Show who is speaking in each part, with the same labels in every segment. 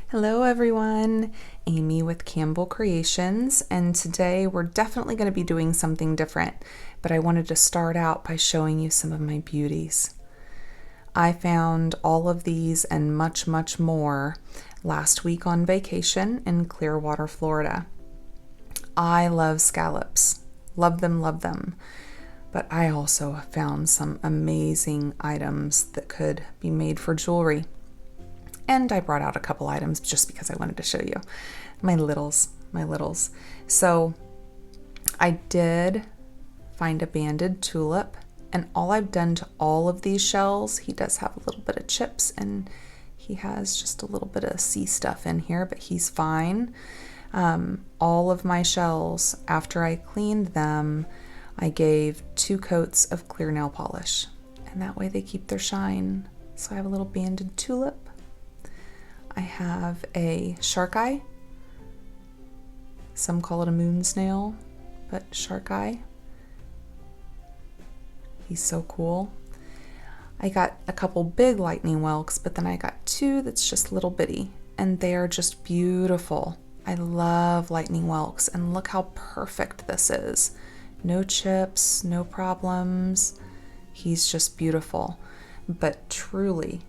Speaker 1: Hello everyone, Amy with Campbell Creations, and today we're definitely going to be doing something different, but I wanted to start out by showing you some of my beauties. I found all of these and much more last week on vacation in Clearwater, Florida. I love scallops, love them, but I also found some amazing items that could be made for jewelry. And I brought out a couple items just because I wanted to show you my littles. So I did find a banded tulip, and all I've done to all of these shells, he does have a little bit of chips and he has just a little bit of sea stuff in here, but he's fine. All of my shells, after I cleaned them, I gave 2 coats of clear nail polish, and that way they keep their shine. So I have a little banded tulip. I have a shark eye. Some call it a moon snail, but shark eye. He's so cool. I got a couple big lightning whelks, but then I got 2 that's just little bitty, and they are just beautiful. I love lightning whelks, and look how perfect this is. No chips, no problems. He's just beautiful. But truly,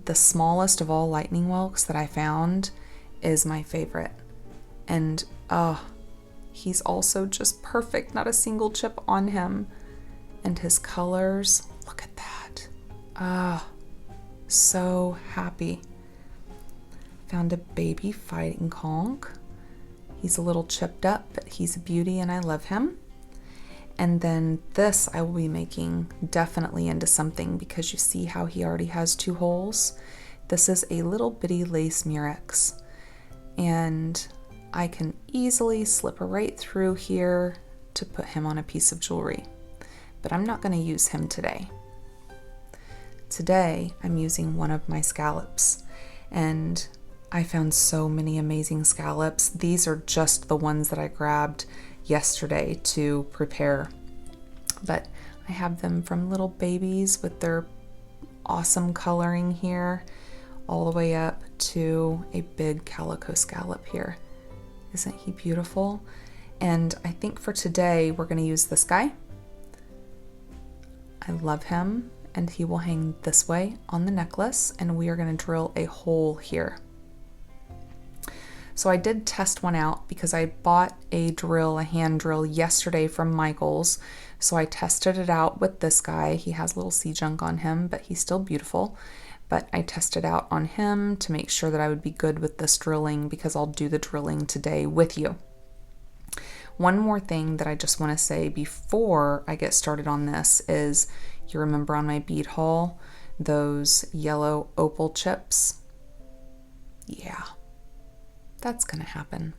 Speaker 1: the smallest of all lightning whelks that I found is my favorite. And he's also just perfect, not a single chip on him. And his colors, look at that. So happy. Found a baby fighting conch. He's a little chipped up, but he's a beauty and I love him. And then this I will be making definitely into something because you see how he already has 2 holes. This is a little bitty lace murex, and I can easily slip right through here to put him on a piece of jewelry. But I'm not going to use him today. Today I'm using one of my scallops, and I found so many amazing scallops. These are just the ones that I grabbed yesterday to prepare, but I have them from little babies with their awesome coloring here all the way up to a big calico scallop here. Isn't he beautiful? And I think for today we're going to use this guy. I love him, and he will hang this way on the necklace, and we are going to drill a hole here. So I did test one out because I bought a hand drill yesterday from Michael's. So I tested it out with this guy. He has a little sea junk on him, but he's still beautiful. But I tested out on him to make sure that I would be good with this drilling because I'll do the drilling today with you. One more thing that I just want to say before I get started on this is, you remember on my bead haul, those yellow opal chips? Yeah. That's going to happen.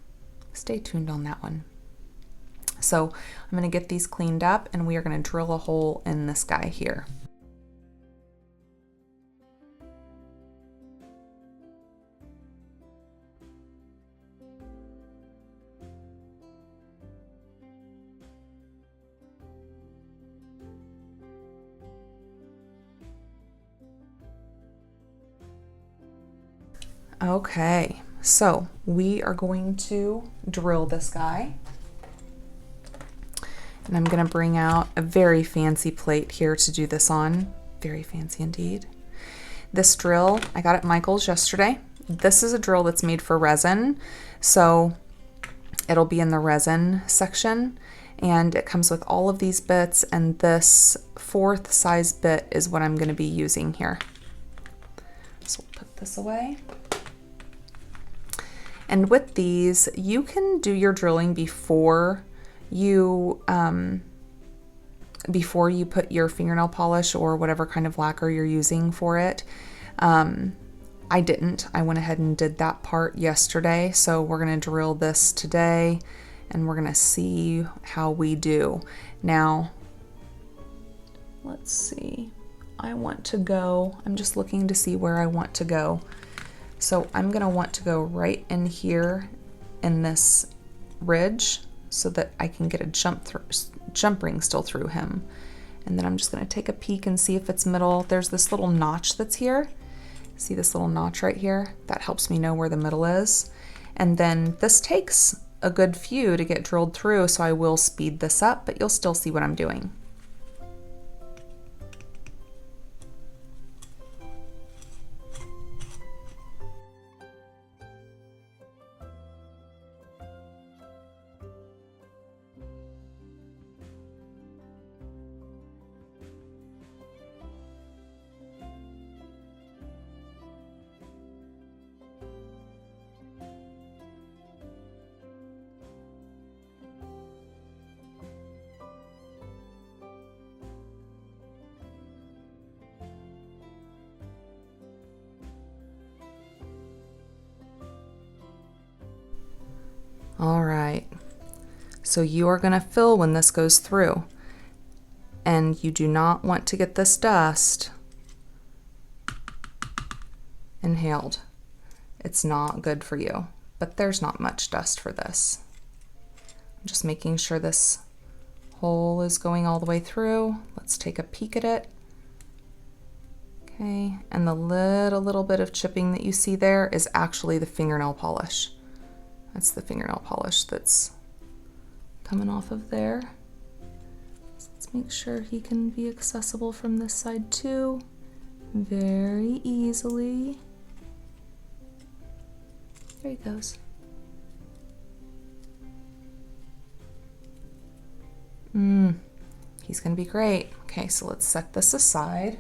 Speaker 1: Stay tuned on that one. So I'm going to get these cleaned up and we are going to drill a hole in this guy here. Okay. So we are going to drill this guy, and I'm going to bring out a very fancy plate here to do this on. Very fancy indeed. This drill I got at Michael's yesterday. This is a drill that's made for resin, so it'll be in the resin section, and it comes with all of these bits, and this 4th size bit is what I'm going to be using here. So we'll put this away. And with these, you can do your drilling before you put your fingernail polish or whatever kind of lacquer you're using for it. I didn't. I went ahead and did that part yesterday. So we're going to drill this today and we're going to see how we do. Now, let's see. I'm just looking to see where I want to go. So I'm going to want to go right in here in this ridge so that I can get a jump ring still through him. And then I'm just going to take a peek and see if it's middle. There's this little notch that's here, See this little notch right here? That helps me know where the middle is. And then this takes a good few to get drilled through, so I will speed this up, but you'll still see what I'm doing. All right, so you are going to fill when this goes through, and you do not want to get this dust inhaled. It's not good for you, but there's not much dust for this. I'm just making sure this hole is going all the way through. Let's take a peek at it. Okay, and the little bit of chipping that you see there is actually the fingernail polish. That's the fingernail polish that's coming off of there. So let's make sure he can be accessible from this side too, very easily. There he goes. He's gonna be great. Okay, so let's set this aside.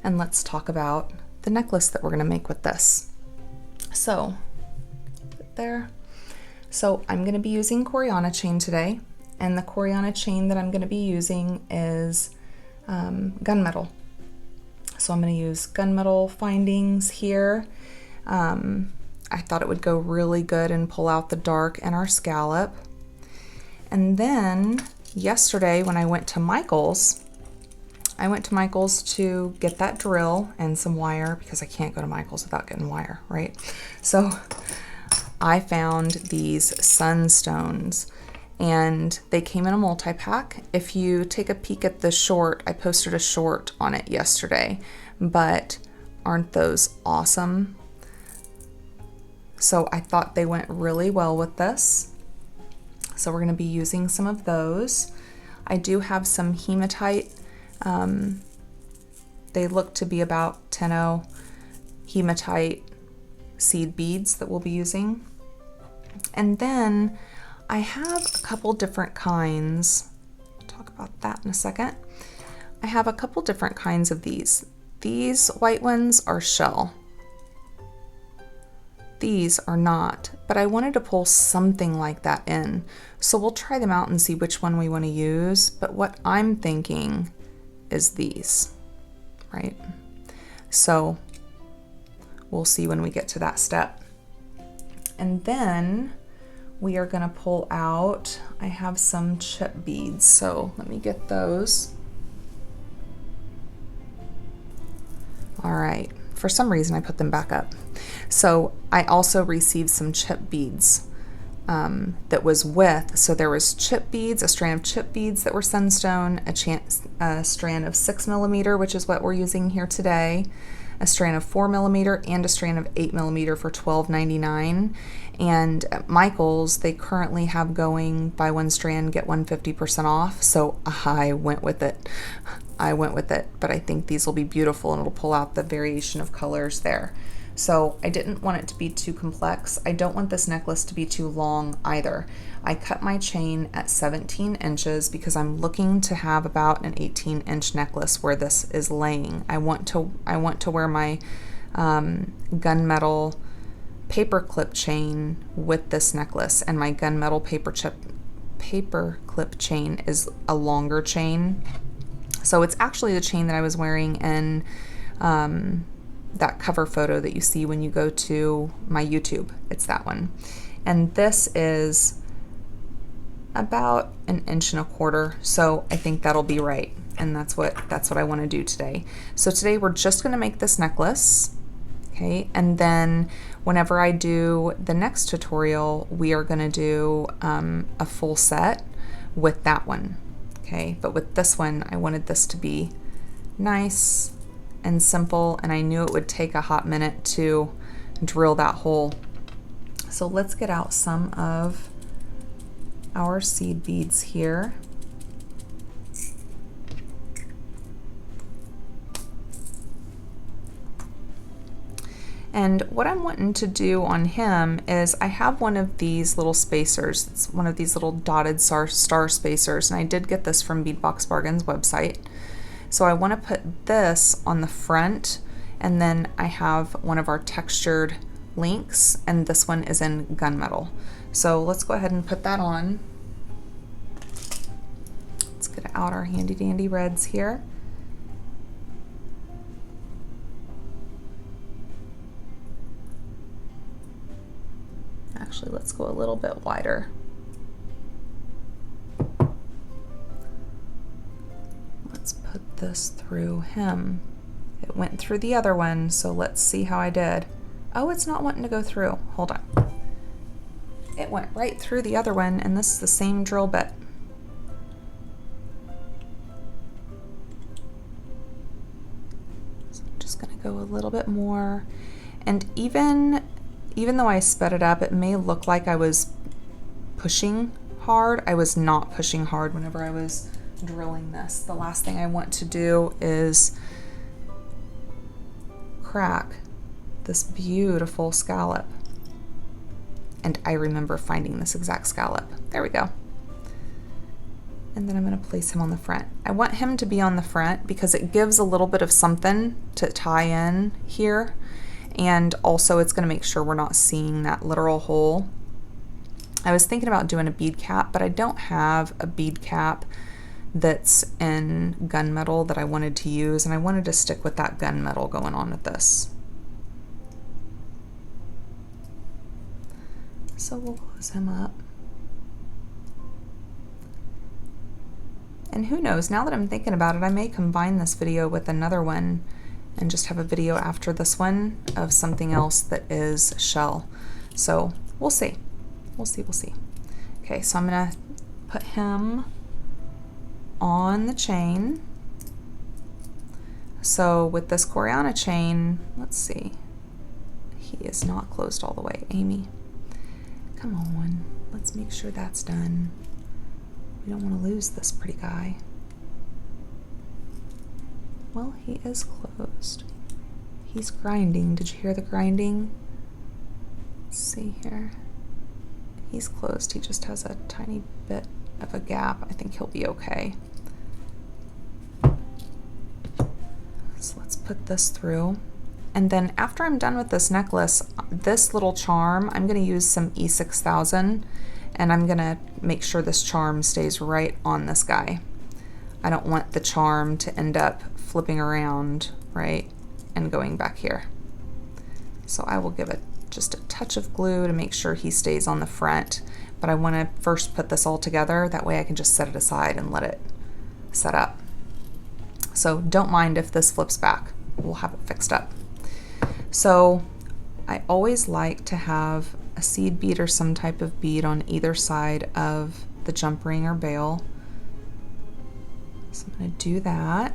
Speaker 1: And let's talk about the necklace that we're gonna make with this. So, there. So I'm gonna be using Coriana chain today, and the Coriana chain that I'm gonna be using is gunmetal. So I'm gonna use gunmetal findings here. I thought it would go really good and pull out the dark in our scallop. And then yesterday when I went to Michael's to get that drill and some wire, because I can't go to Michael's without getting wire, right? So I found these Sunstones, and they came in a multi-pack. If you take a peek at the short, I posted a short on it yesterday, but aren't those awesome? So I thought they went really well with this. So we're gonna be using some of those. I do have some hematite. They look to be about 10-0 hematite seed beads that we'll be using. And then I have a couple different kinds. I'll talk about that in a second. I have a couple different kinds of these. These white ones are shell. These are not, but I wanted to pull something like that in. So we'll try them out and see which one we want to use. But what I'm thinking is these, right? So we'll see when we get to that step. And then we are gonna pull out, I have some chip beads, so let me get those. All right, for some reason I put them back up. So I also received some chip beads that was with, so there was chip beads, a strand of chip beads that were Sunstone, a strand of 6mm, which is what we're using here today, a strand of 4mm, and a strand of 8mm for $12.99. And at Michael's, they currently have going buy one strand, get one 50% off. So I went with it. But I think these will be beautiful, and it'll pull out the variation of colors there. So I didn't want it to be too complex. I don't want this necklace to be too long either. I cut my chain at 17 inches because I'm looking to have about an 18-inch necklace where this is laying. I want to wear my gunmetal paper clip chain with this necklace, and my gunmetal paper clip chain is a longer chain. So it's actually the chain that I was wearing in that cover photo that you see when you go to my YouTube. It's that one. And this is about 1.25 inches. So I think that'll be right. And that's what I want to do today. So today we're just going to make this necklace. Okay. And then whenever I do the next tutorial, we are going to do a full set with that one. Okay. But with this one, I wanted this to be nice and simple, and I knew it would take a hot minute to drill that hole. So let's get out some of our seed beads here. And what I'm wanting to do on him is I have one of these little spacers. It's one of these little dotted star spacers, and I did get this from Beadbox Bargain's website. So I want to put this on the front, and then I have one of our textured links, and this one is in gunmetal. So let's go ahead and put that on. Let's get out our handy dandy reds here. Actually, let's go a little bit wider. Let's put this through him. It went through the other one, so let's see how I did. Oh, it's not wanting to go through. Hold on. It went right through the other one, and this is the same drill bit. So I'm just gonna go a little bit more. And even though I sped it up, it may look like I was pushing hard. I was not pushing hard whenever I was drilling this. The last thing I want to do is crack this beautiful scallop. And I remember finding this exact scallop. There we go. And then I'm going to place him on the front. I want him to be on the front because it gives a little bit of something to tie in here. And also it's going to make sure we're not seeing that literal hole. I was thinking about doing a bead cap, but I don't have a bead cap that's in gunmetal that I wanted to use, and I wanted to stick with that gunmetal going on with this. So we'll close him up. And who knows, now that I'm thinking about it, I may combine this video with another one and just have a video after this one of something else that is shell. So we'll see. We'll see, we'll see. Okay, so I'm gonna put him on the chain. So with this Coriana chain, let's see. He is not closed all the way. Amy, come on. Let's make sure that's done. We don't want to lose this pretty guy. Well, he is closed. He's grinding. Did you hear the grinding? Let's see here. He's closed. He just has a tiny bit of a gap. I think he'll be okay. So let's put this through. And then after I'm done with this necklace, this little charm, I'm going to use some E6000, and I'm going to make sure this charm stays right on this guy. I don't want the charm to end up flipping around, right, and going back here. So I will give it just a touch of glue to make sure he stays on the front, but I want to first put this all together. That way I can just set it aside and let it set up. So don't mind if this flips back. We'll have it fixed up. So I always like to have a seed bead or some type of bead on either side of the jump ring or bail. So I'm going to do that.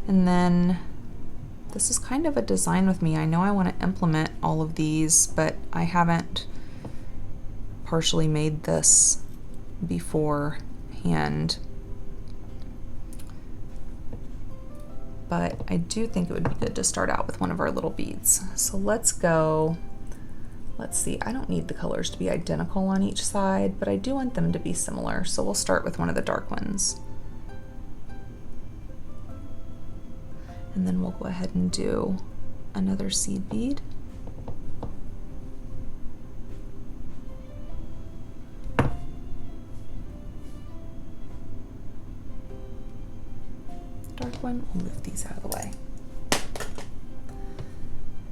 Speaker 1: And then this is kind of a design with me. I know I want to implement all of these, but I haven't partially made this beforehand. But I do think it would be good to start out with one of our little beads. So let's go, let's see, I don't need the colors to be identical on each side, but I do want them to be similar. So we'll start with one of the dark ones. And then we'll go ahead and do another seed bead. Dark one, we'll move these out of the way.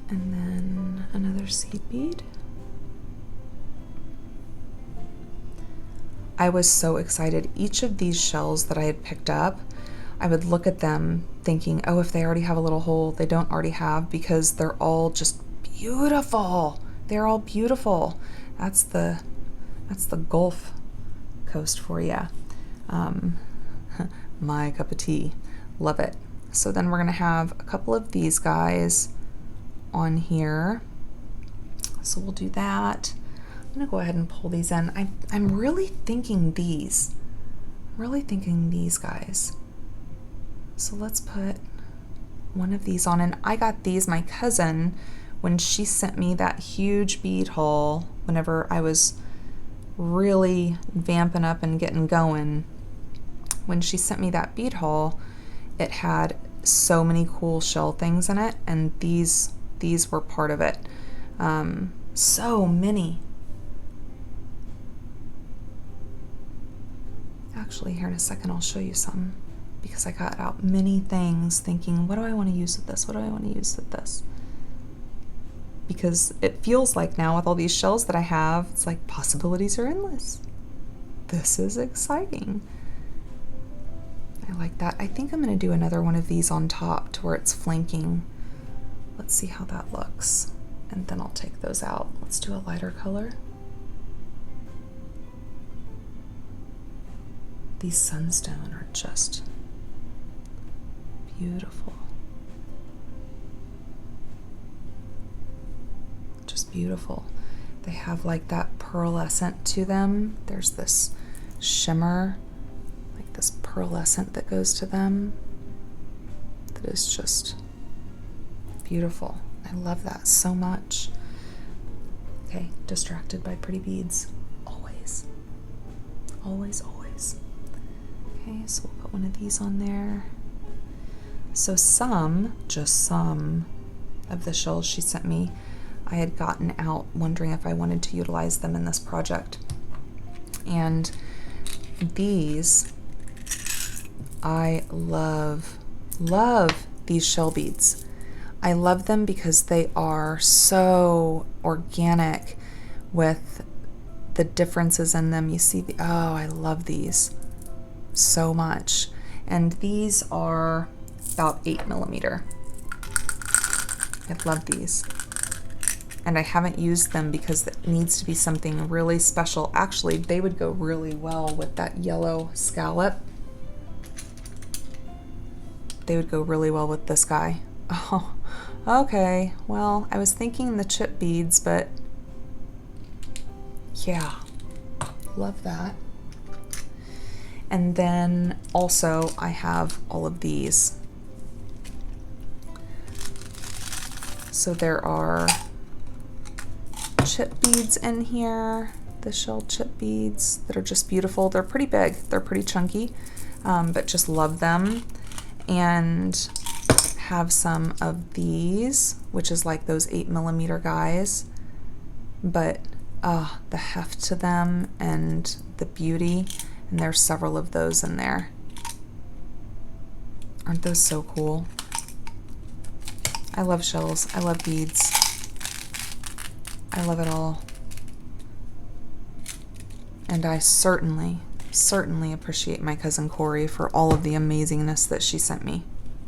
Speaker 1: And then another seed bead. I was so excited. Each of these shells that I had picked up, I would look at them thinking, oh, if they already have a little hole, they don't already have, because they're all just beautiful. They're all beautiful. That's the Gulf Coast for you. my cup of tea. Love it. So then we're gonna have a couple of these guys on here. So we'll do that. I'm gonna go ahead and pull these in. I'm really thinking these. I'm really thinking these guys. So let's put one of these on. And I got these, my cousin, when she sent me that huge bead haul, whenever I was really vamping up and getting going. When she sent me that bead haul, it had so many cool shell things in it, and these were part of it. So many. Actually, here in a second I'll show you some, because I got out many things thinking, what do I want to use with this? What do I want to use with this? Because it feels like now with all these shells that I have, it's like possibilities are endless. This is exciting. I like that. I think I'm going to do another one of these on top to where it's flanking. Let's see how that looks. And then I'll take those out. Let's do a lighter color. These Sunstone are just beautiful. Just beautiful. They have like that pearlescent to them. There's this shimmer, like this pearlescent that goes to them. That is just beautiful. I love that so much. Okay, distracted by pretty beads. Always. Always, always. Okay, so we'll put one of these on there. So some, just some of the shells she sent me, I had gotten out wondering if I wanted to utilize them in this project. And these, I love these shell beads. I love them because they are so organic with the differences in them. You see, oh, I love these so much. And these are about 8mm. I love these. And I haven't used them because it needs to be something really special. Actually, they would go really well with that yellow scallop. They would go really well with this guy. Oh, okay. Well, I was thinking the chip beads, but yeah, love that. And then also I have all of these. So there are chip beads in here, the shell chip beads that are just beautiful. They're pretty big, they're pretty chunky, but just love them. And have some of these, which is like those 8mm guys, but the heft to them and the beauty, and there's several of those in there. Aren't those so cool? I love shells, I love beads. I love it all. And I certainly appreciate my cousin Corey for all of the amazingness that she sent me.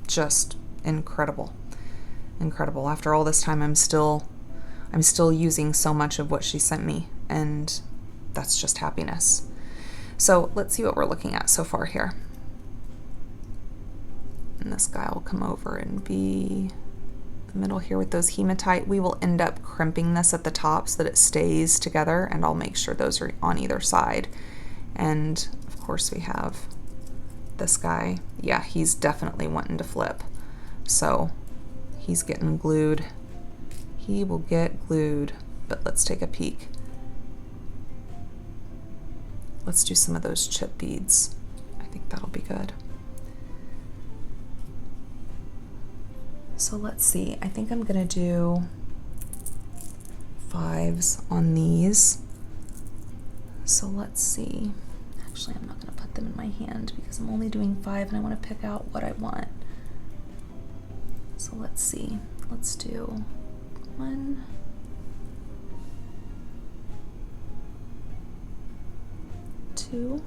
Speaker 1: Just incredible. Incredible. After all this time, I'm still using so much of what she sent me, and that's just happiness. So let's see what we're looking at so far here. And this guy will come over and be middle here with those hematite. We will end up crimping this at the top so that it stays together, and I'll make sure those are on either side. And of course we have this guy. Yeah, he's definitely wanting to flip. So he's getting glued. He will get glued, but let's take a peek. Let's do some of those chip beads. I think that'll be good. So let's see, I think I'm gonna do 5s on these. So let's see. Actually, I'm not gonna put them in my hand because I'm only doing 5 and I wanna pick out what I want. So let's see, let's do 1, 2,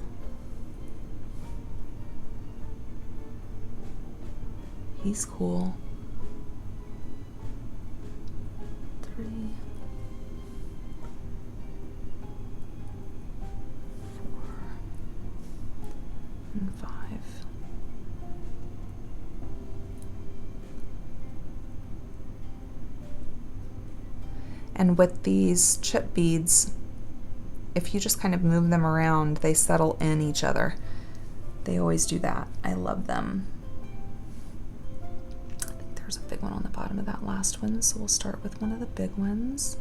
Speaker 1: he's cool. 3, 4, 5. And with these chip beads, if you just kind of move them around, they settle in each other. They always do that. I love them. I think there's a big one on the bottom of that last one, so we'll start with one of the big ones.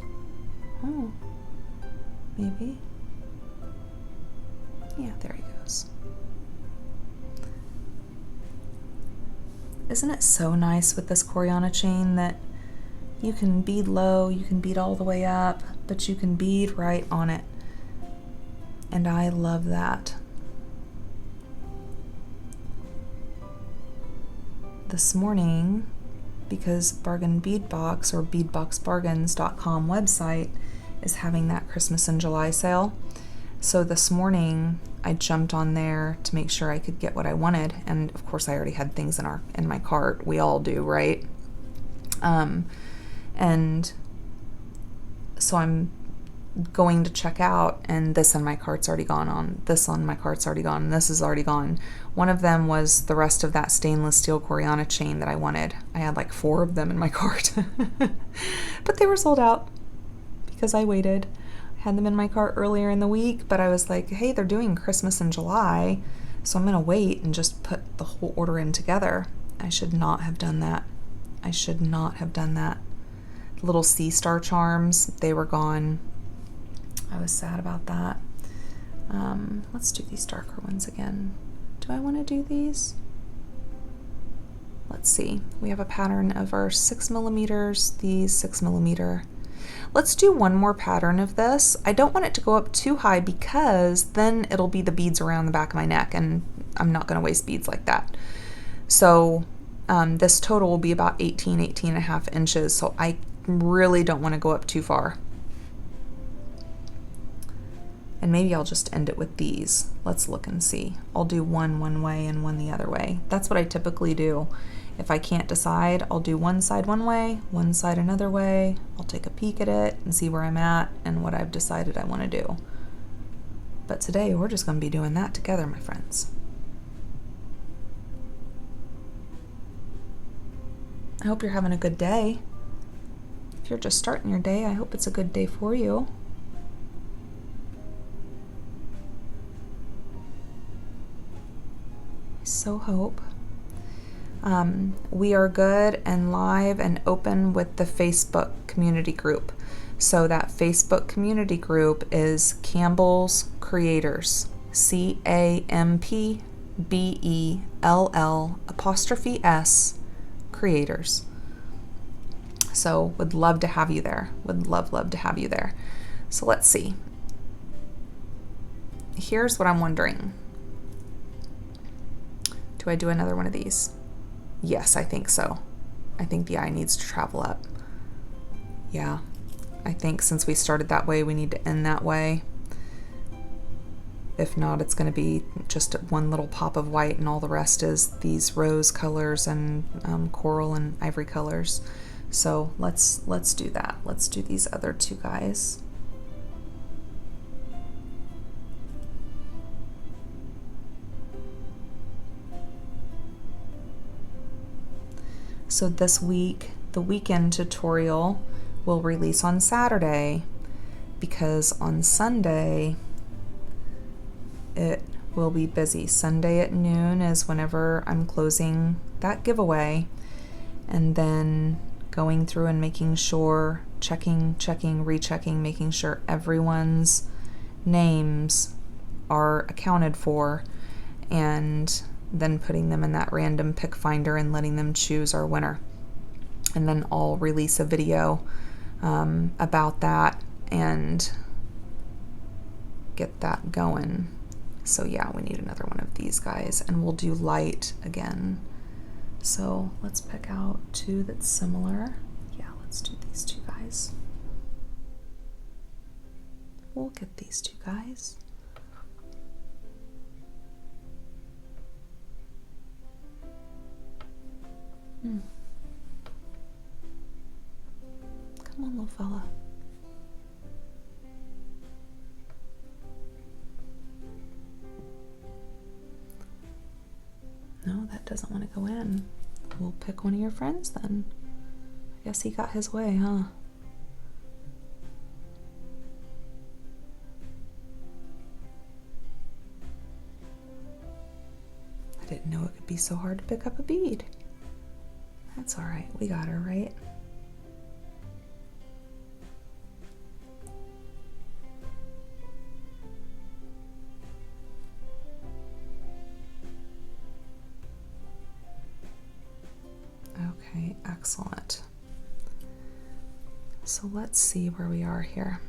Speaker 1: Oh, maybe. Yeah, there he goes. Isn't it so nice with this Coriana chain that you can bead low, you can bead all the way up, but you can bead right on it. And I love that. This morning, because Bargain Bead Box or beadboxbargains.com website is having that Christmas in July sale. So this morning I jumped on there to make sure I could get what I wanted, and of course I already had things in my cart. We all do, right? And so I'm going to check out, and this on my cart's already gone, this on my cart's already gone, and this is already gone. One of them was the rest of that stainless steel Coriana chain that I wanted. I had like 4 of them in my cart, but they were sold out because I waited. I had them in my cart earlier in the week, but I was like, hey, they're doing Christmas in July, so I'm gonna wait and just put the whole order in together. I should not have done that. I should not have done that. Little sea star charms, they were gone. I was sad about that. Let's do these darker ones again. Do I want to do these? Let's see. We have a pattern of our 6mm, these 6mm. Let's do one more pattern of this. I don't want it to go up too high because then it'll be the beads around the back of my neck, and I'm not going to waste beads like that. So this total will be about 18.5 inches, so I really don't want to go up too far. And maybe I'll just end it with these. Let's look and see. I'll do one way and one the other way. That's what I typically do. If I can't decide, I'll do one side one way, one side another way. I'll take a peek at it and see where I'm at and what I've decided I want to do. But today we're just going to be doing that together, my friends. I hope you're having a good day. If you're just starting your day, I hope it's a good day for you. So hope. We are good and live and open with the Facebook community group. So that Facebook community group is Campbell's Creators, CAMPBELL' Creators. So would love to have you there. Would love to have you there. So let's see. Here's what I'm wondering. Do I do another one of these? Yes, I think so. I think the eye needs to travel up. Yeah, I think since we started that way, we need to end that way. If not, it's going to be just one little pop of white and all the rest is these rose colors and coral and ivory colors. So let's do that. Let's do these other 2 guys. So this week, the weekend tutorial will release on Saturday because on Sunday it will be busy. Sunday at noon is whenever I'm closing that giveaway, and then going through and making sure, checking, rechecking, making sure everyone's names are accounted for, and then putting them in that random pick finder and letting them choose our winner. And then I'll release a video about that and get that going. So yeah, we need another one of these guys, and we'll do light again. So let's pick out 2 that's similar. Yeah, let's do these 2 guys. We'll get these 2 guys. Come on, little fella. No, that doesn't want to go in. We'll pick one of your friends then. I guess he got his way, huh? I didn't know it could be so hard to pick up a bead. That's all right, we got her, right? Okay, excellent. So let's see where we are here.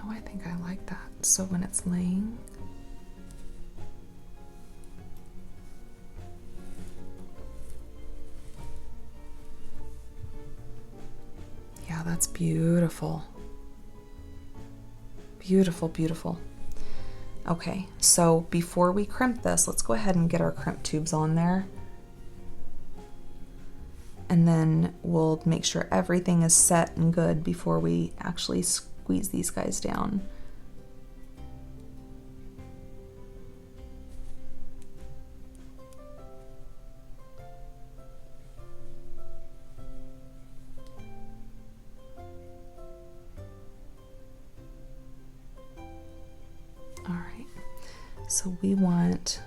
Speaker 1: Oh, I think I like that. So when it's laying, yeah, that's beautiful. Beautiful, beautiful. Okay, so before we crimp this, let's go ahead and get our crimp tubes on there. And then we'll make sure everything is set and good before we actually squeeze these guys down. All right, so we want,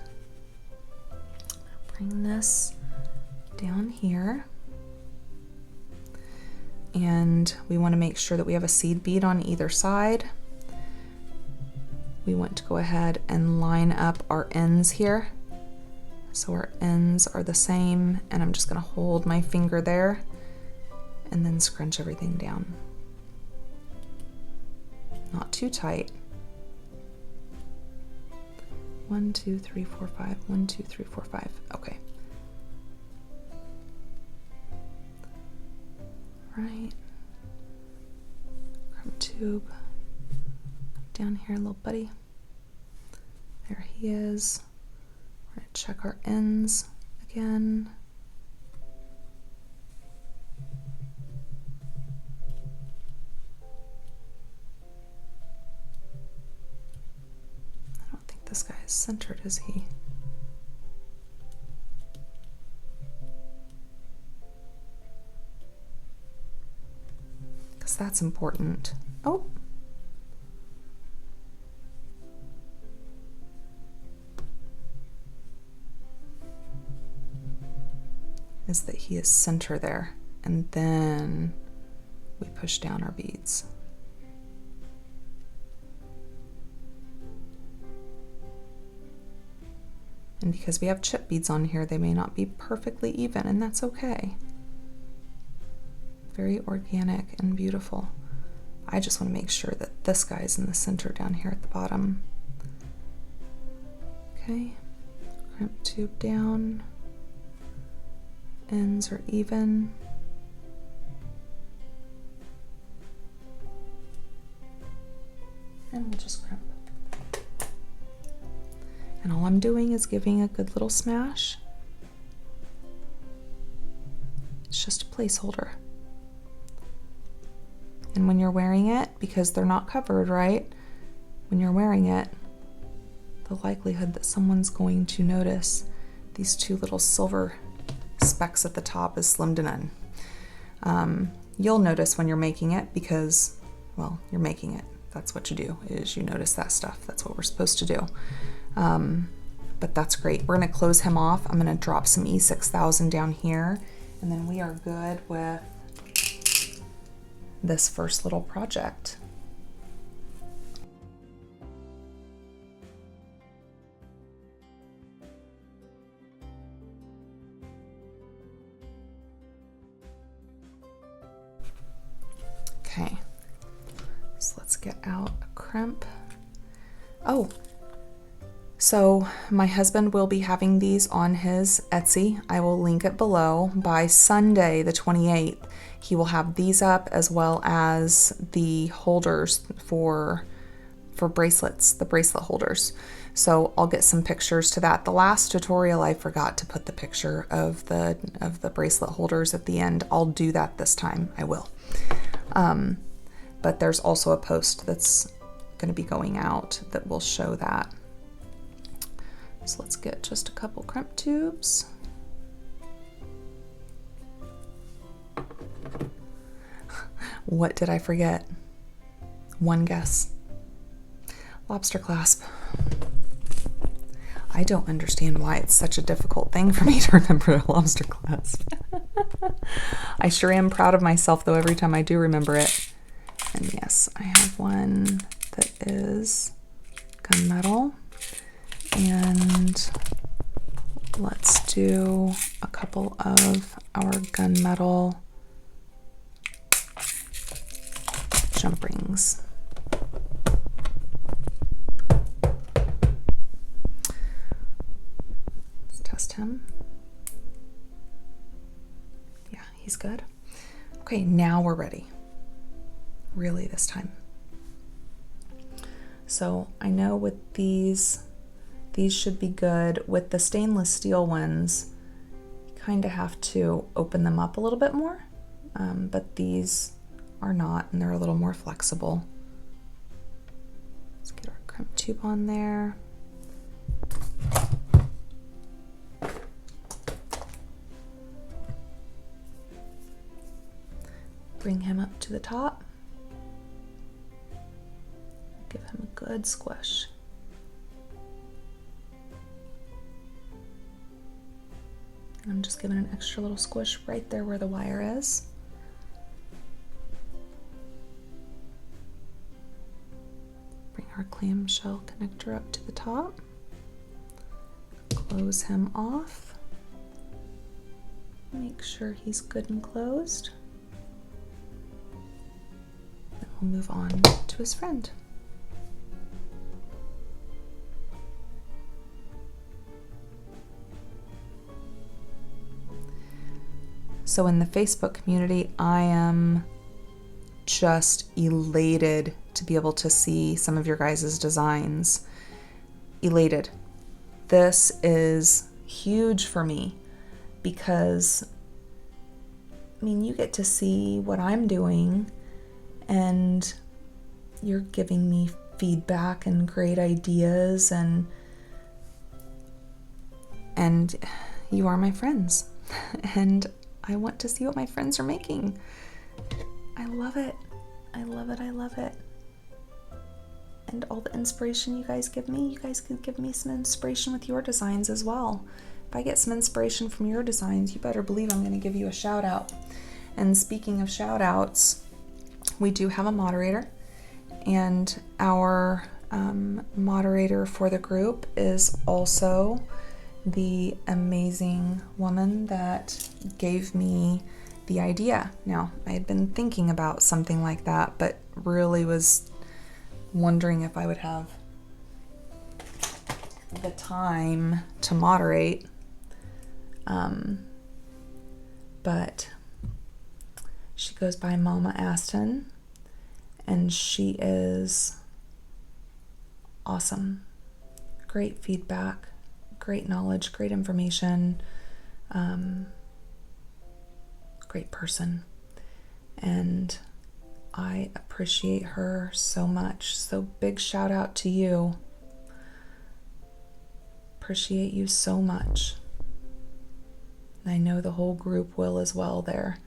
Speaker 1: bring this down here. And we want to make sure that we have a seed bead on either side. We want to go ahead and line up our ends here. So our ends are the same, and I'm just going to hold my finger there and then scrunch everything down. Not too tight. 1, 2, 3, 4, 5. 1, 2, 3, 4, 5. Okay. Right. Crimp tube. Down here, little buddy. There he is. We're going to check our ends again. I don't think this guy is centered, is he? Because that's important. Oh. Is that he is center there, and then we push down our beads. And because we have chip beads on here, they may not be perfectly even, and that's okay. Very organic and beautiful. I just want to make sure that this guy's in the center down here at the bottom. Okay, crimp tube down. Ends are even. And we'll just crimp. And all I'm doing is giving a good little smash. It's just a placeholder. And when you're wearing it, because they're not covered, right? When you're wearing it, the likelihood that someone's going to notice these two little silver specks at the top is slim to none. You'll notice when you're making it because, well, you're making it. That's what you do, is you notice that stuff. That's what we're supposed to do. But that's great. We're gonna close him off. I'm gonna drop some E6000 down here, and then we are good with this first little project. Okay, so let's get out a crimp. Oh, so my husband will be having these on his Etsy. I will link it below. By Sunday, the 28th, he will have these up, as well as the holders for bracelets, the bracelet holders. So I'll get some pictures to that. The last tutorial, I forgot to put the picture of the bracelet holders at the end. I'll do that this time. I will. But there's also a post that's going to be going out that will show that. So let's get just a couple crimp tubes. What did I forget? One guess. Lobster clasp. I don't understand why it's such a difficult thing for me to remember a lobster clasp. I sure am proud of myself though every time I do remember it. And yes, I have one that is gunmetal. And let's do a couple of our gunmetal jump rings. Let's test him. Yeah, he's good. Okay, now we're ready. Really this time. So I know with these should be good. With the stainless steel ones, you kind of have to open them up a little bit more, but these are not, and they're a little more flexible. Let's get our crimp tube on there. Bring him up to the top. Give him a good squish. I'm just giving an extra little squish right there where the wire is. Bring our clamshell connector up to the top. Close him off. Make sure he's good and closed. Then we'll move on to his friend. So in the Facebook community, I am just elated to be able to see some of your guys' designs. Elated. This is huge for me because, I mean, you get to see what I'm doing and you're giving me feedback and great ideas, and you are my friends. And I want to see what my friends are making. I love it. I love it. I love it. And all the inspiration you guys give me, you guys could give me some inspiration with your designs as well. If I get some inspiration from your designs, you better believe I'm going to give you a shout out. And speaking of shout outs, we do have a moderator, and our moderator for the group is also the amazing woman that gave me the idea. Now, I had been thinking about something like that, but really was wondering if I would have the time to moderate. But she goes by Mama Aston, and she is awesome. Great feedback. Great knowledge, great information, great person, and I appreciate her so much. So big shout out to you. Appreciate you so much. And I know the whole group will as well there.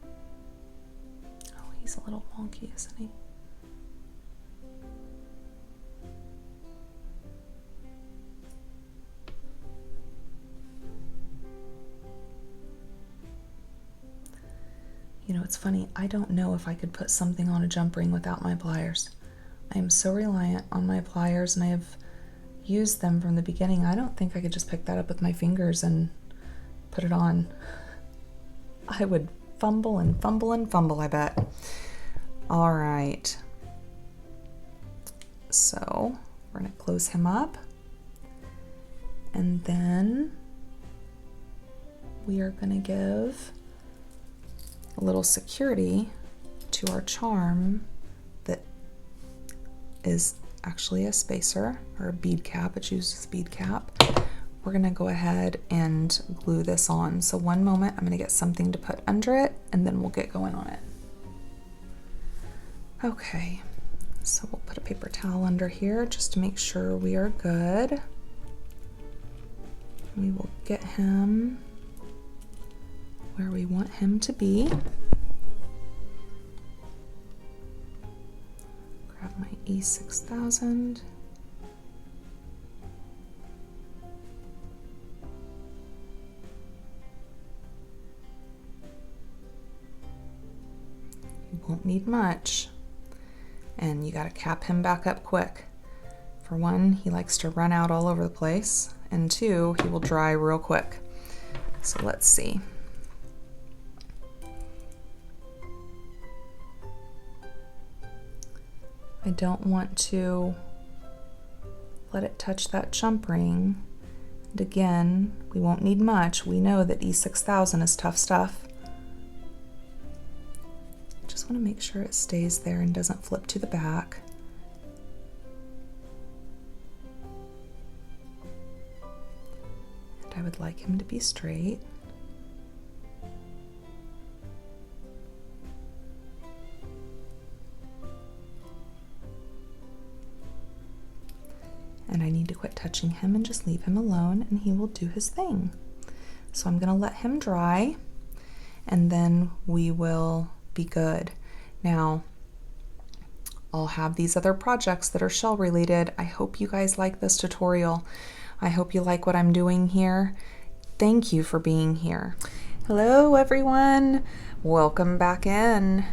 Speaker 1: Oh, he's a little wonky, isn't he? You know, it's funny, I don't know if I could put something on a jump ring without my pliers. I am so reliant on my pliers, and I have used them from the beginning. I don't think I could just pick that up with my fingers and put it on. I would fumble and fumble and fumble, I bet. All right. So we're gonna close him up, and then we are gonna give a little security to our charm that is actually a spacer or a bead cap. It uses bead cap. We're gonna go ahead and glue this on. So one moment, I'm gonna get something to put under it, and then we'll get going on it. Okay, so we'll put a paper towel under here just to make sure we are good. We will get him where we want him to be. E6000. You won't need much, and you gotta cap him back up quick. For one, he likes to run out all over the place, and two, he will dry real quick. So let's see. I don't want to let it touch that jump ring. And again, we won't need much. We know that E6000 is tough stuff. Just want to make sure it stays there and doesn't flip to the back. And I would like him to be straight. And I need to quit touching him and just leave him alone, and he will do his thing. So I'm going to let him dry, and then we will be good. Now, I'll have these other projects that are shell related. I hope you guys like this tutorial. I hope you like what I'm doing here. Thank you for being here. Hello everyone, welcome back in.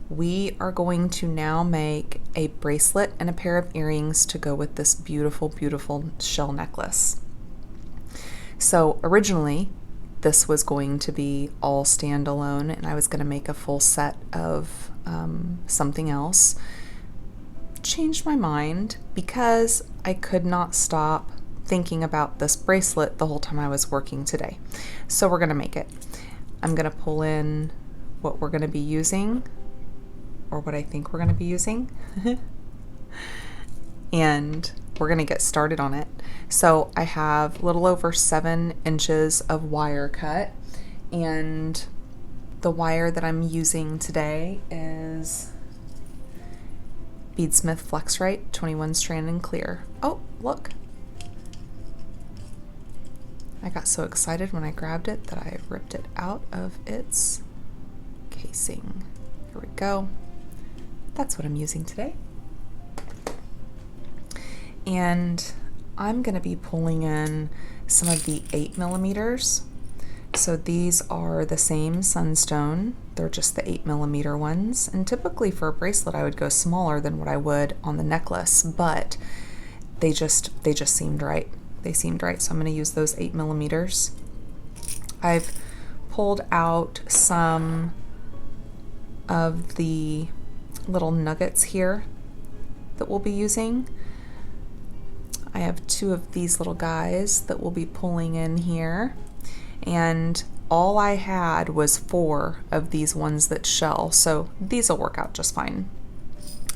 Speaker 1: We are going to now make a bracelet and a pair of earrings to go with this beautiful, beautiful shell necklace. So originally, this was going to be all standalone, and I was going to make a full set of something else. Changed my mind because I could not stop thinking about this bracelet the whole time I was working today. So we're going to make it. I'm going to pull in what we're going to be using, or what I think we're going to be using, and we're going to get started on it. So I have a little over 7 inches of wire cut, and the wire that I'm using today is Beadsmith Flexrite 21 strand and clear. Oh, look. I got so excited when I grabbed it that I ripped it out of its casing. Here we go. That's what I'm using today. And I'm going to be pulling in some of the 8mm. So these are the same Sunstone. They're just the 8mm ones. And typically for a bracelet I would go smaller than what I would on the necklace, but they just seemed right. They seemed right, so I'm going to use those 8mm. I've pulled out some of the little nuggets here that we'll be using. I have 2 of these little guys that we'll be pulling in here, and all I had was 4 of these ones that shell, so these will work out just fine.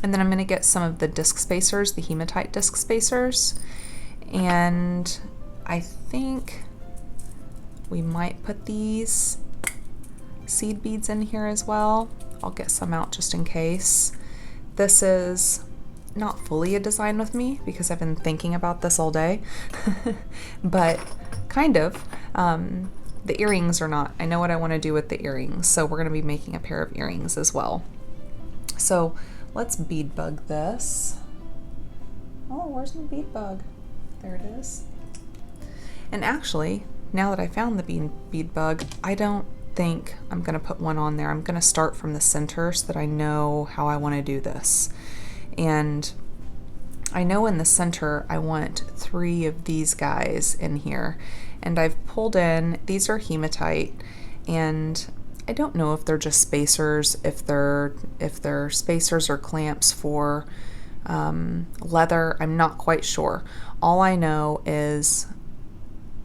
Speaker 1: And then I'm going to get some of the disc spacers, the Hematite disc spacers, and I think we might put these seed beads in here as well. I'll get some out just in case. This is not fully a design with me because I've been thinking about this all day, but kind of. The earrings are not. I know what I want to do with the earrings, so we're going to be making a pair of earrings as well. So let's bead bug this. Oh, where's my bead bug? There it is. And actually, now that I found the bead bug, I don't think I'm going to put one on there. I'm going to start from the center so that I know how I want to do this. And I know in the center I want 3 of these guys in here, and I've pulled in, these are hematite, and I don't know if they're just spacers, if they're spacers or clamps for leather. I'm not quite sure. All I know is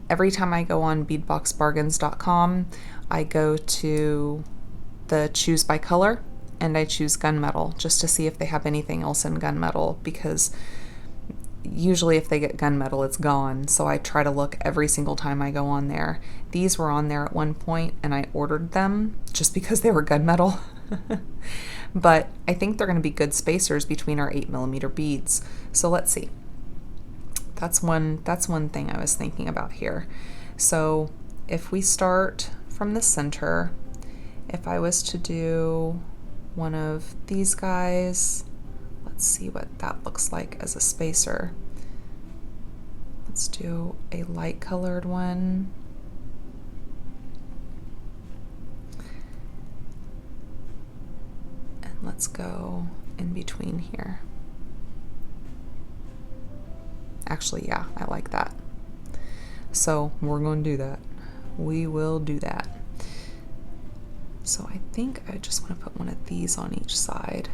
Speaker 1: every time I go on beadboxbargains.com, I go to the choose by color and I choose gunmetal just to see if they have anything else in gunmetal, because usually if they get gunmetal it's gone, so I try to look every single time I go on there. These were on there at one point and I ordered them just because they were gunmetal. But I think they're going to be good spacers between our 8mm beads. So let's see. That's one thing I was thinking about here. So if we start from the center, if I was to do one of these guys Let's see what that looks like as a spacer. Let's do a light colored one. And let's go in between here. Actually, yeah, I like that. So we're going to do that. We will do that. So I think I just want to put one of these on each side.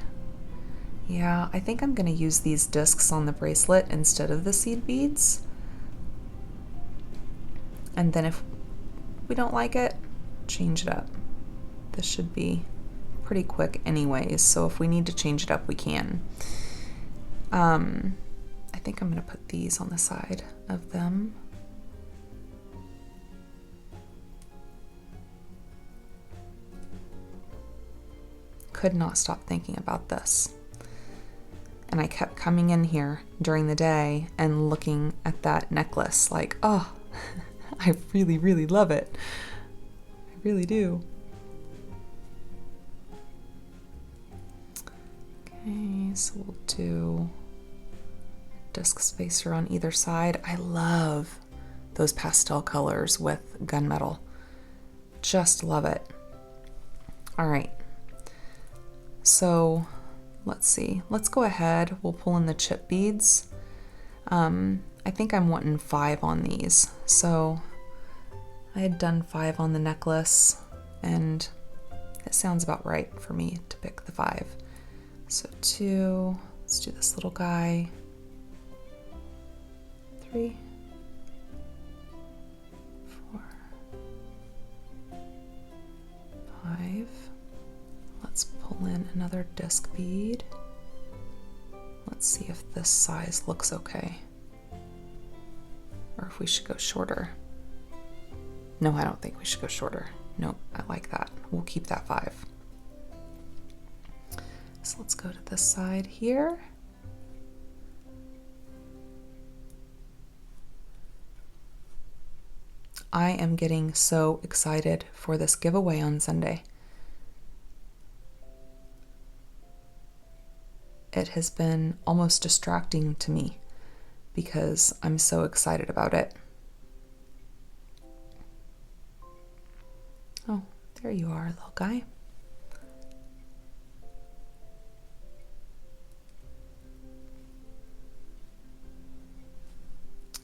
Speaker 1: Yeah, I think I'm going to use these discs on the bracelet instead of the seed beads. And then if we don't like it, change it up. This should be pretty quick anyways, so if we need to change it up, we can. I think I'm going to put these on the side of them. Could not stop thinking about this. And I kept coming in here during the day and looking at that necklace like, oh, I really, really love it. I really do. Okay, so we'll do disc spacer on either side. I love those pastel colors with gunmetal. Just love it. All right. So let's see. Let's go ahead. We'll pull in the chip beads. I think I'm wanting 5 on these. So I had done 5 on the necklace, and it sounds about right for me to pick the 5. So 2. Let's do this little guy. 3, 4, 5. Let's pull in another disc bead. Let's see if this size looks okay, or if we should go shorter. No, I don't think we should go shorter. Nope, I like that. We'll keep that 5. So let's go to this side here. I am getting so excited for this giveaway on Sunday. It has been almost distracting to me because I'm so excited about it. Oh, there you are, little guy.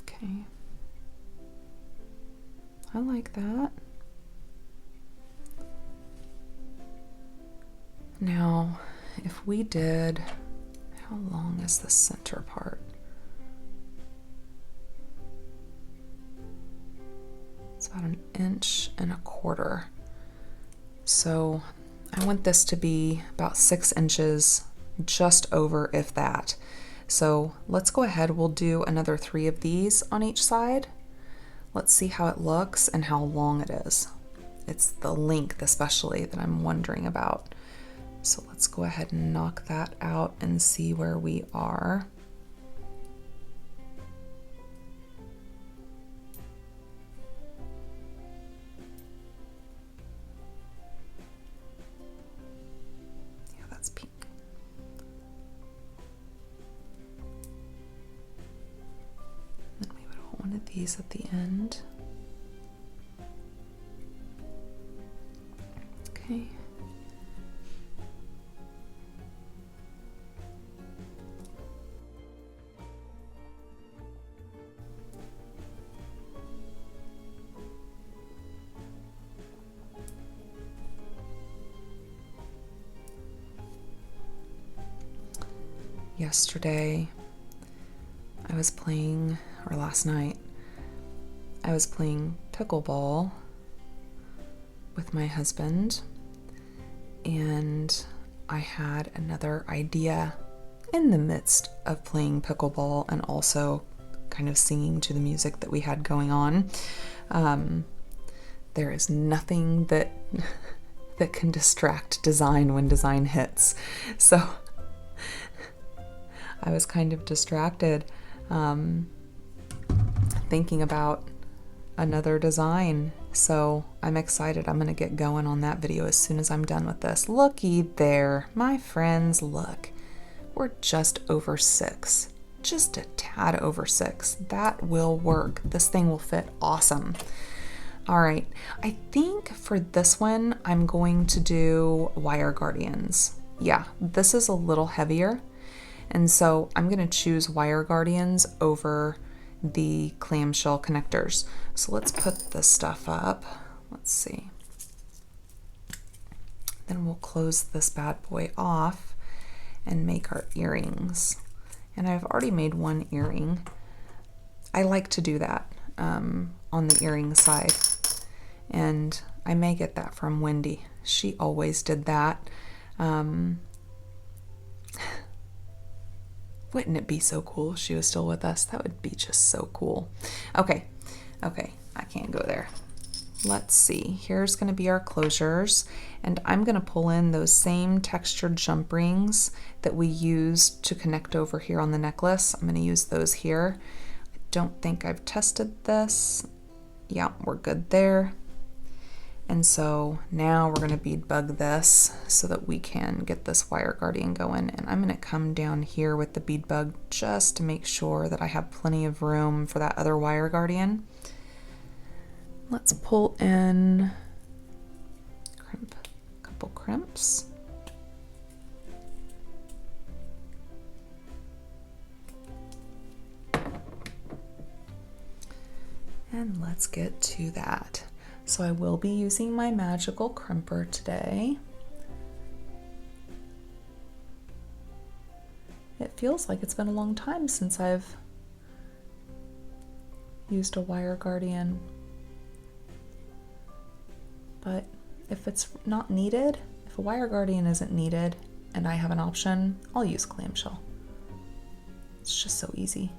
Speaker 1: Okay. I like that. Now, if we did, how long is the center part? It's about 1.25 inches. So I want this to be about 6 inches, just over, if that. So let's go ahead. We'll do another 3 of these on each side. Let's see how it looks and how long it is. It's the length especially that I'm wondering about. So let's go ahead and knock that out and see where we are. Yeah, that's pink. Then we would want one of these at the end. Okay. Yesterday, I was playing, or last night, I was playing pickleball with my husband, and I had another idea in the midst of playing pickleball and also kind of singing to the music that we had going on. There is nothing that that can distract design when design hits. So I was kind of distracted thinking about another design. So I'm excited. I'm going to get going on that video as soon as I'm done with this. Looky there, my friends, look. we're just over 6. Just a tad over 6. That will work. This thing will fit awesome. All right, I think for this one, I'm going to do wire guardians. Yeah, this is a little heavier. And so I'm gonna choose wire guardians over the clamshell connectors. So let's put this stuff up. Let's see. Then we'll close this bad boy off and make our earrings. And I've already made one earring. I like to do that on the earring side. And I may get that from Wendy. She always did that. Wouldn't it be so cool if she was still with us? That would be just so cool. Okay, I can't go there. Let's see, here's gonna be our closures, and I'm gonna pull in those same textured jump rings that we used to connect over here on the necklace. I'm gonna use those here. I don't think I've tested this. Yeah, we're good there. And so now we're gonna bead bug this so that we can get this wire guardian going. And I'm gonna come down here with the bead bug just to make sure that I have plenty of room for that other wire guardian. Let's pull in crimp, a couple crimps. And let's get to that. So I will be using my magical crimper today. It feels like it's been a long time since I've used a wire guardian. But if it's not needed, if a wire guardian isn't needed and I have an option, I'll use clamshell. It's just so easy.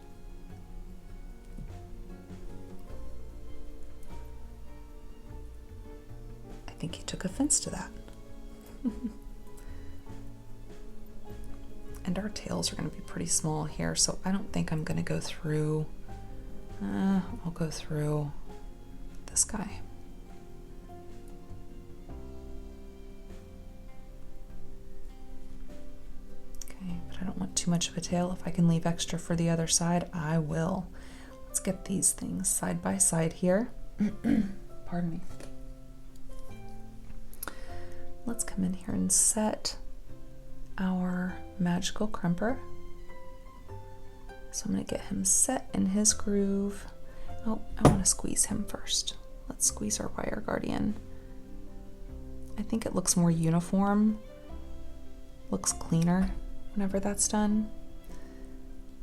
Speaker 1: I think he took offense to that. And our tails are going to be pretty small here, so I don't think I'm going to go through, I'll go through this guy. Okay, but I don't want too much of a tail. If I can leave extra for the other side, I will. Let's get these things side by side here. Pardon me. Let's come in here and set our magical crimper. So I'm going to get him set in his groove. Oh, I want to squeeze him first. Let's squeeze our wire guardian. I think it looks more uniform, looks cleaner whenever that's done.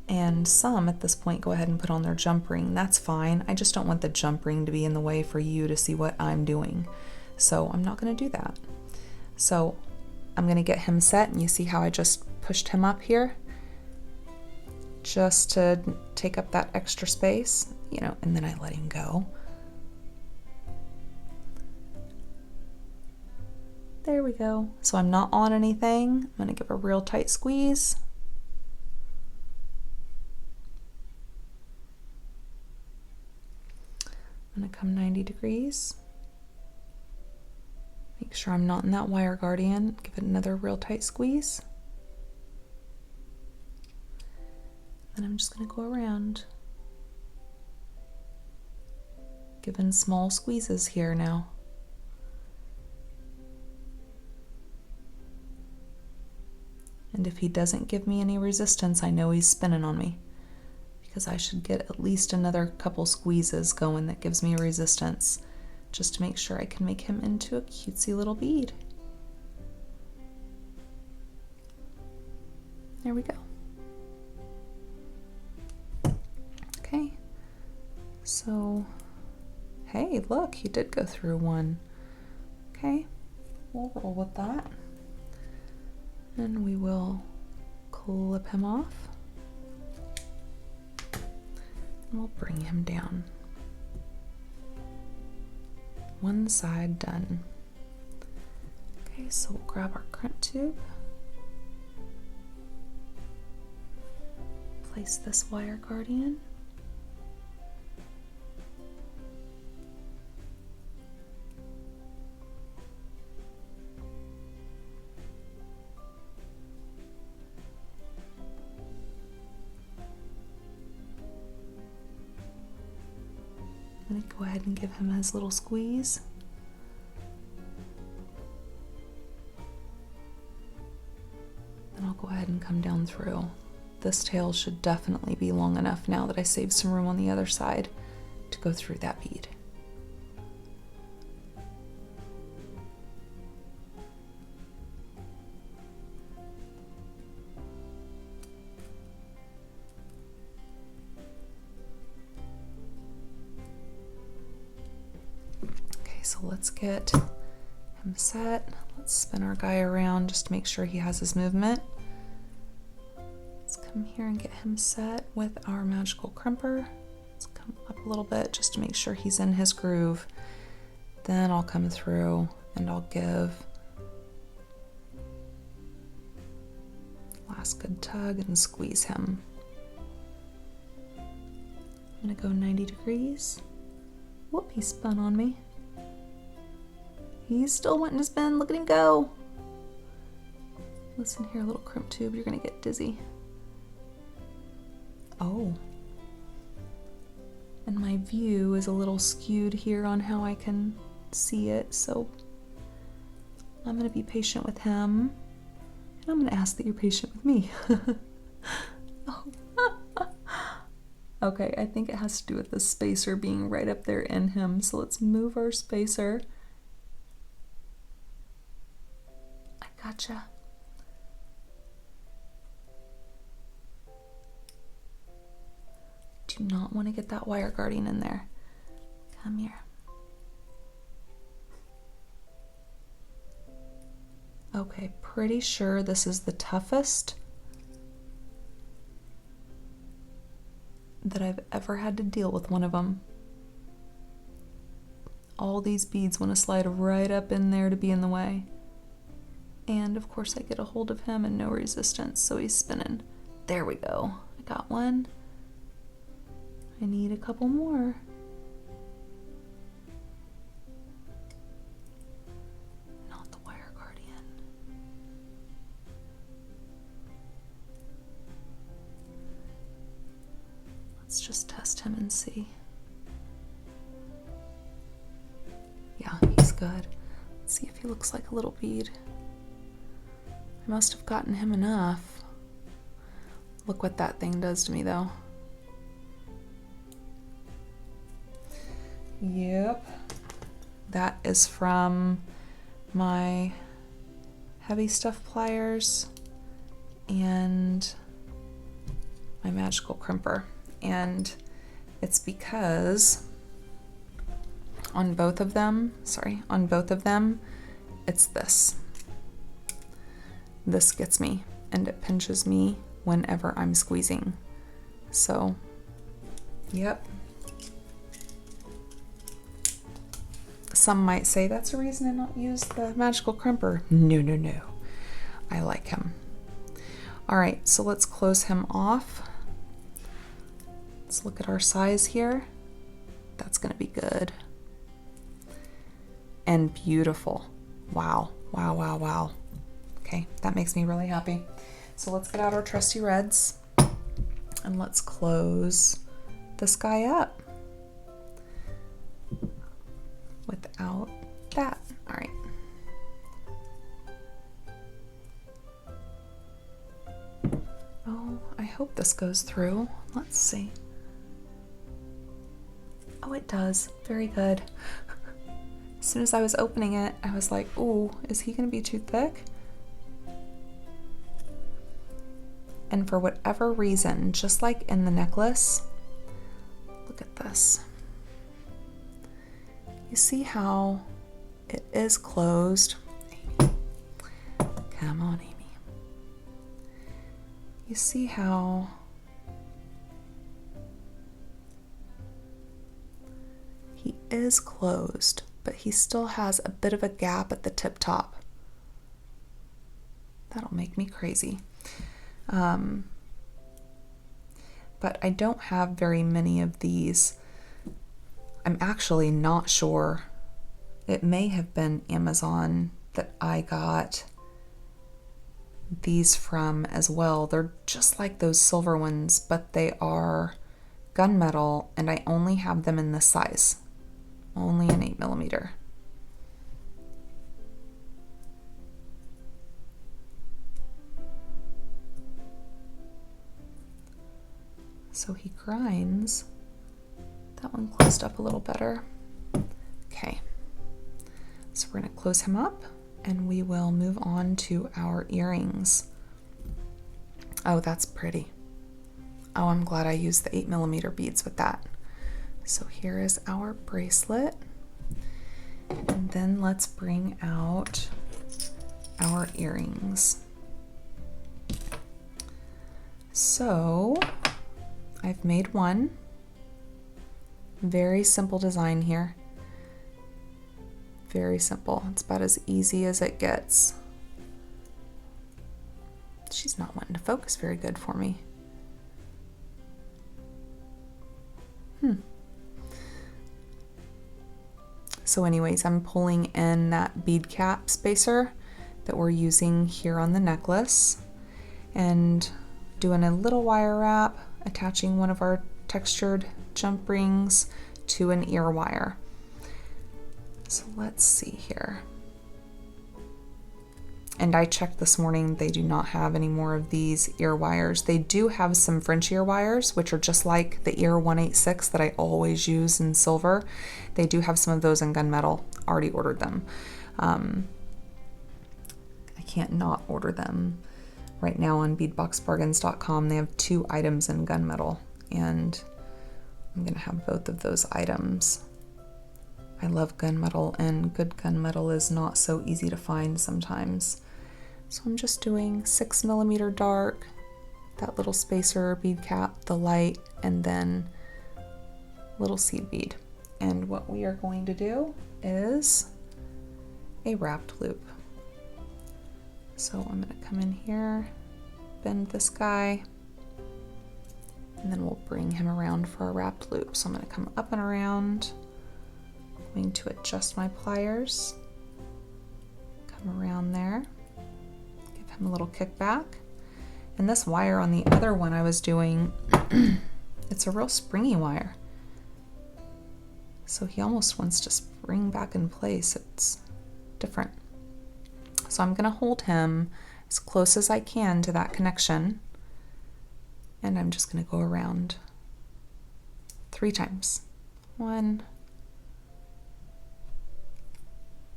Speaker 1: And some at this point go ahead and put on their jump ring. That's fine. I just don't want the jump ring to be in the way for you to see what I'm doing. So I'm not going to do that. So I'm going to get him set, and you see how I just pushed him up here just to take up that extra space, you know, and then I let him go. There we go. So I'm not on anything. I'm going to give a real tight squeeze. I'm going to come 90 degrees. Make sure I'm not in that wire guardian. Give it another real tight squeeze. Then I'm just going to go around. Giving small squeezes here now. And if he doesn't give me any resistance, I know he's spinning on me, because I should get at least another couple squeezes going that gives me resistance, just to make sure I can make him into a cutesy little bead. There we go. Okay, so, hey, look, he did go through one. Okay, we'll roll with that. And we will clip him off. And we'll bring him down. One side done. Okay, so we'll grab our crimp tube. Place this wire guardian. I'm going to go ahead and give him his little squeeze. Then I'll go ahead and come down through. This tail should definitely be long enough now that I saved some room on the other side to go through that bead. Okay, so let's get him set. Let's spin our guy around just to make sure he has his movement. Let's come here and get him set with our magical crimper. Let's come up a little bit just to make sure he's in his groove. Then I'll come through and I'll give last good tug and squeeze him. I'm gonna go 90 degrees. Whoop, he spun on me. He's still wanting to spin. Look at him go. Listen here, little crimp tube, you're gonna get dizzy. Oh. And my view is a little skewed here on how I can see it, so I'm gonna be patient with him. And I'm gonna ask that you're patient with me. Oh. Okay, I think it has to do with the spacer being right up there in him, so let's move our spacer. Gotcha. Do not want to get that wire guarding in there. Come here. Okay, pretty sure this is the toughest that I've ever had to deal with one of them. All these beads want to slide right up in there to be in the way. And of course I get a hold of him and no resistance, so he's spinning. There we go. I got one. I need a couple more. Not the wire guardian. Let's just test him and see. Yeah, he's good. Let's see if he looks like a little bead. I must have gotten him enough. Look what that thing does to me though. Yep. That is from my heavy stuff pliers and my magical crimper. And it's because on both of them, it's this. This gets me, and it pinches me whenever I'm squeezing. So, yep. Some might say that's a reason to not use the magical crimper. No, no, no. I like him. All right, so let's close him off. Let's look at our size here. That's gonna be good. And beautiful. Wow, wow, wow, wow. Okay, that makes me really happy. So let's get out our trusty reds and let's close this guy up without that. All right. Oh, I hope this goes through. Let's see. Oh, it does. Very good. As soon as I was opening it, I was like, ooh, is he gonna be too thick? And for whatever reason, just like in the necklace, look at this. You see how it is closed? Amy. Come on, Amy. You see how he is closed, but he still has a bit of a gap at the tip top. That'll make me crazy. But I don't have very many of these. I'm actually not sure. It may have been Amazon that I got these from as well. They're just like those silver ones, but they are gunmetal, and I only have them in this size. only an 8mm. So he grinds. That one closed up a little better. Okay, so we're gonna close him up and we will move on to our earrings. Oh, that's pretty. Oh, I'm glad I used the 8mm beads with that. So here is our bracelet. And then let's bring out our earrings. So I've made one. Very simple design here. Very simple. It's about as easy as it gets. She's not wanting to focus very good for me. So anyways, I'm pulling in that bead cap spacer that we're using here on the necklace and doing a little wire wrap, attaching one of our textured jump rings to an ear wire. So let's see here. And I checked this morning, they do not have any more of these ear wires. They do have some French ear wires, which are just like the ear 186 that I always use in silver. They do have some of those in gunmetal. Already ordered them. I can't not order them. Right now on beadboxbargains.com, they have 2 items in gunmetal, and I'm gonna have both of those items. I love gunmetal, and good gunmetal is not so easy to find sometimes. So I'm just doing 6mm dark, that little spacer bead cap, the light, and then little seed bead. And what we are going to do is a wrapped loop. So I'm gonna come in here, bend this guy, and then we'll bring him around for a wrapped loop. So I'm gonna come up and around, going to adjust my pliers, come around there, give him a little kickback. And this wire on the other one I was doing, it's a real springy wire. So he almost wants to spring back in place. It's different. So I'm gonna hold him as close as I can to that connection. And I'm just gonna go around 3 times. 1,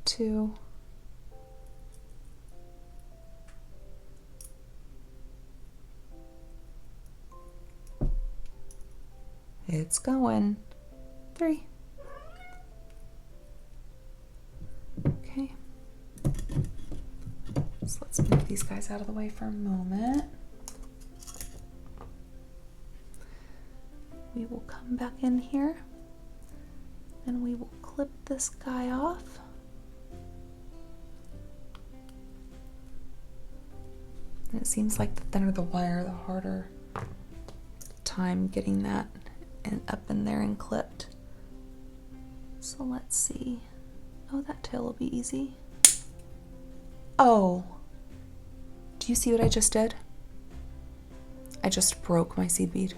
Speaker 1: 2, it's going, 3. Okay. So let's move these guys out of the way for a moment. We will come back in here and we will clip this guy off. And it seems like the thinner the wire, the harder time getting that up in there and clipped. So let's see. Oh, that tail will be easy. Oh, do you see what I just did? I just broke my seed bead,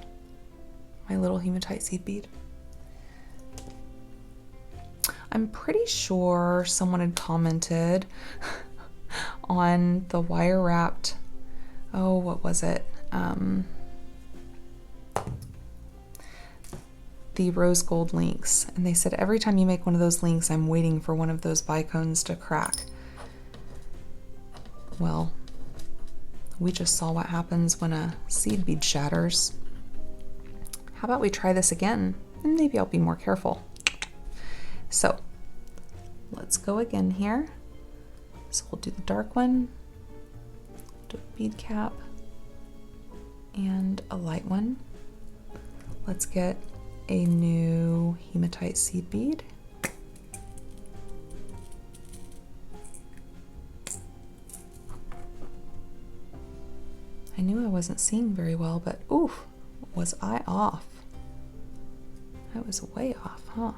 Speaker 1: my little hematite seed bead. I'm pretty sure someone had commented on the wire wrapped, oh, what was it? The rose gold links. And they said, every time you make one of those links, I'm waiting for one of those bicones to crack. Well, we just saw what happens when a seed bead shatters. How about we try this again? And maybe I'll be more careful. So let's go again here. So we'll do the dark one, do a bead cap, and a light one. Let's get a new hematite seed bead. I knew I wasn't seeing very well, but oof, was I off? I was way off, huh?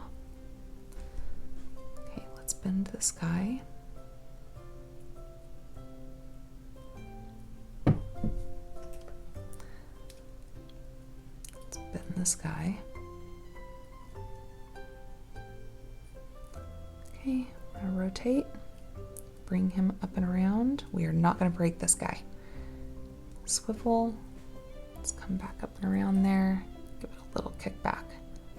Speaker 1: Okay, let's bend this guy. Let's bend this guy. Okay, I'm gonna rotate, bring him up and around. We are not gonna break this guy. Swivel, let's come back up and around there, give it a little kick back,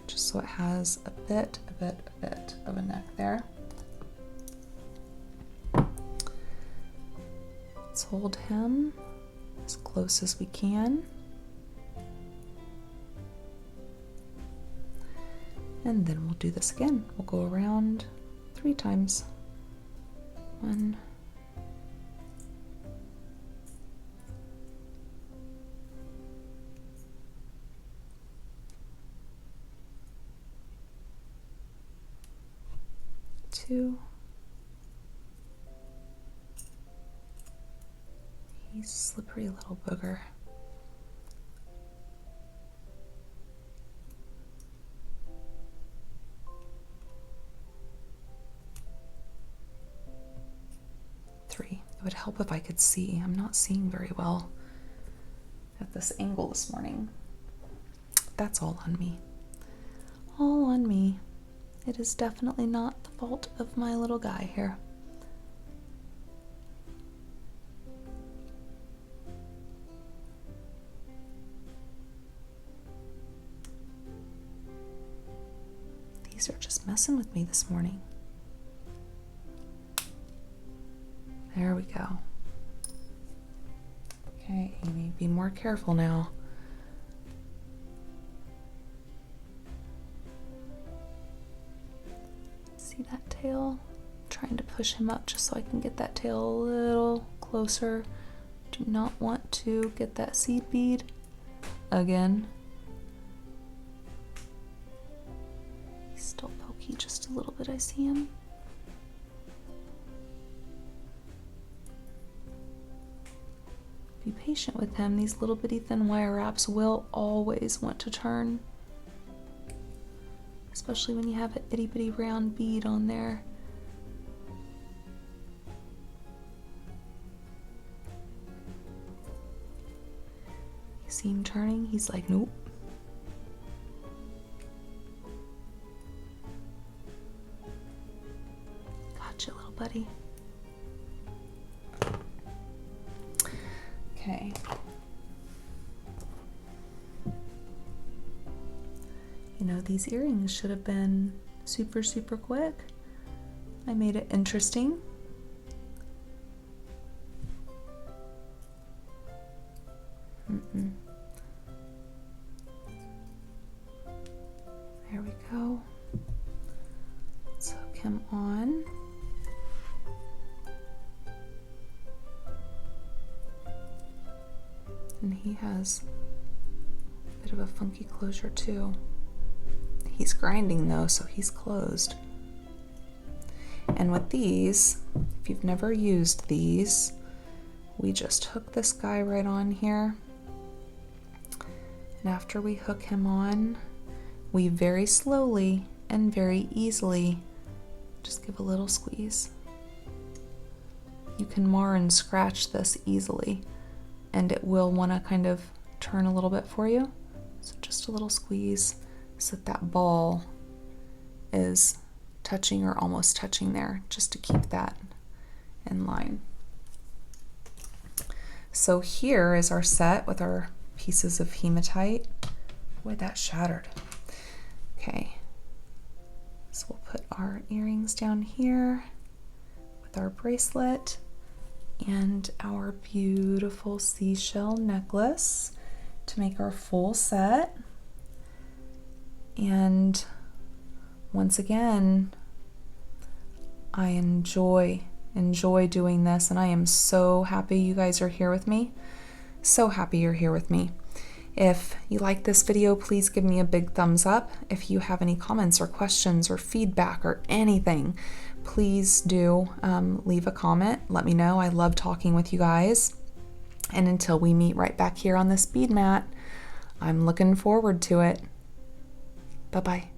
Speaker 1: just so it has a bit of a neck there. Let's hold him as close as we can. And then we'll do this again. We'll go around 3 times. 1, 2. He's a slippery little booger. 3. It would help if I could see. I'm not seeing very well at this angle this morning. That's all on me. All on me. It is definitely not the fault of my little guy here. These are just messing with me this morning. There we go. Okay, Amy, be more careful now. See that tail? I'm trying to push him up just so I can get that tail a little closer. Do not want to get that seed bead again. He's still pokey just a little bit, I see him. Be patient with him. These little bitty thin wire wraps will always want to turn, especially when you have an itty bitty round bead on there. You see him turning? He's like, nope. Gotcha, little buddy. Okay. You know, these earrings should have been super, super quick. I made it interesting. There we go. Let's hook him on. And he has a bit of a funky closure too. He's grinding though, so he's closed. And with these, if you've never used these, we just hook this guy right on here. And after we hook him on, we very slowly and very easily just give a little squeeze. You can mar and scratch this easily, and it will want to kind of turn a little bit for you. So just a little squeeze so that ball is touching or almost touching there, just to keep that in line. So here is our set with our pieces of hematite. Boy, that shattered. Okay, so we'll put our earrings down here with our bracelet and our beautiful seashell necklace to make our full set. And once again, I enjoy doing this, and I am so happy you guys are here with me. So happy you're here with me. If you like this video, please give me a big thumbs up. If you have any comments or questions or feedback or anything, please do leave a comment. Let me know. I love talking with you guys. And until we meet right back here on this bead mat, I'm looking forward to it. Bye-bye.